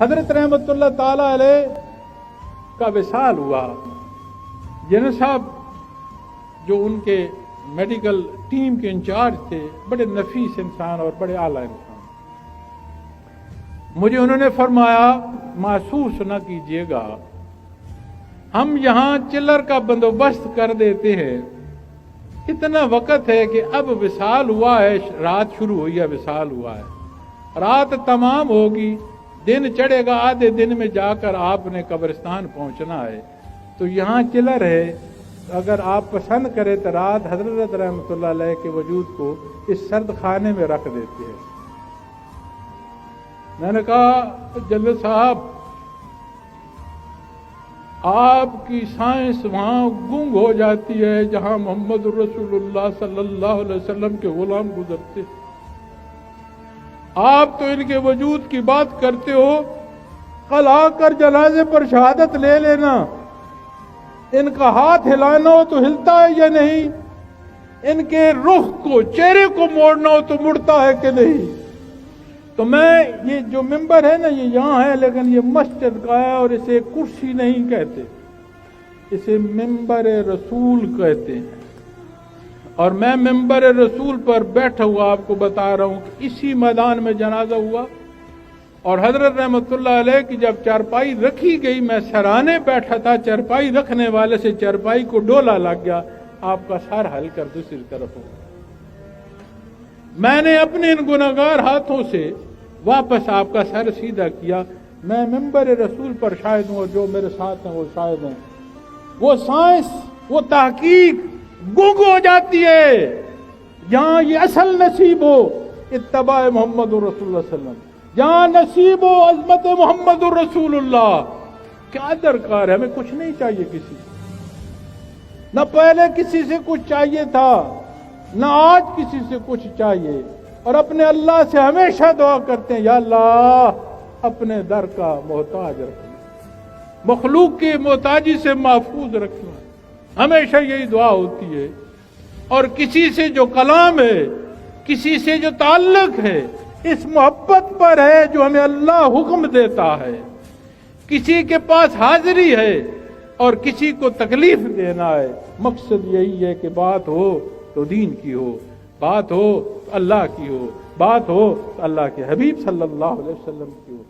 حضرت رحمتullah تعالی علیہ کا وصال ہوا. جنرل صاحب جو ان کے میڈیکل ٹیم کے انچارج تھے، بڑے نفیس انسان اور بڑے اعلیٰ انسان. مجھے انہوں نے فرمایا محسوس نہ کیجیے گا، ہم یہاں چلر کا بندوبست کر دیتے ہیں، اتنا وقت ہے کہ اب وصال ہوا ہے، رات شروع ہوئی ہے، وصال ہوا ہے، رات تمام ہوگی، دن چڑھے گا، آدھے دن میں جا کر آپ نے قبرستان پہنچنا ہے، تو یہاں چلر ہے، اگر آپ پسند کریں تو رات حضرت رحمت اللہ علیہ کے وجود کو اس سرد خانے میں رکھ دیتے ہیں. میں نے کہا جنرل صاحب آپ کی سائنس وہاں گنگ ہو جاتی ہے جہاں محمد رسول اللہ صلی اللہ علیہ وسلم کے غلام گزرتے. آپ تو ان کے وجود کی بات کرتے ہو، کل آ کر جنازے پر شہادت لے لینا، ان کا ہاتھ ہلانا ہو تو ہلتا ہے یا نہیں، ان کے رخ کو، چہرے کو موڑنا ہو تو مڑتا ہے کہ نہیں. تو میں یہ جو ممبر ہے نا، یہ یہاں ہے لیکن یہ مسجد کا ہے اور اسے کرسی نہیں کہتے، اسے ممبر رسول کہتے ہیں. اور میں ممبر رسول پر بیٹھا ہوا آپ کو بتا رہا ہوں کہ اسی میدان میں جنازہ ہوا، اور حضرت رحمت اللہ علیہ کی جب چارپائی رکھی گئی، میں سرانے بیٹھا تھا، چارپائی رکھنے والے سے چارپائی کو ڈولا لگ گیا، آپ کا سر ہل کر دوسری طرف ہو. میں نے اپنے ان گناہگار ہاتھوں سے واپس آپ کا سر سیدھا کیا. میں ممبر رسول پر شاہد ہوں، اور جو میرے ساتھ ہیں وہ شاہد ہیں. وہ سائنس، وہ تحقیق گنگ ہو جاتی ہے جہاں یہ اصل نصیب ہو اتباع محمد رسول اللہ صلی اللہ علیہ وسلم، جہاں نصیب ہو عظمت محمد الرسول اللہ. کیا درکار ہے، ہمیں کچھ نہیں چاہیے کسی سے، نہ پہلے کسی سے کچھ چاہیے تھا، نہ آج کسی سے کچھ چاہیے. اور اپنے اللہ سے ہمیشہ دعا کرتے ہیں، یا اللہ اپنے در کا محتاج رکھنا، مخلوق کی محتاجی سے محفوظ رکھنا، ہمیشہ یہی دعا ہوتی ہے. اور کسی سے جو کلام ہے، کسی سے جو تعلق ہے، اس محبت پر ہے جو ہمیں اللہ حکم دیتا ہے. کسی کے پاس حاضری ہے اور کسی کو تکلیف دینا ہے. مقصد یہی ہے کہ بات ہو تو دین کی ہو، بات ہو تو اللہ کی ہو، بات ہو تو اللہ کے حبیب صلی اللہ علیہ وسلم کی ہو.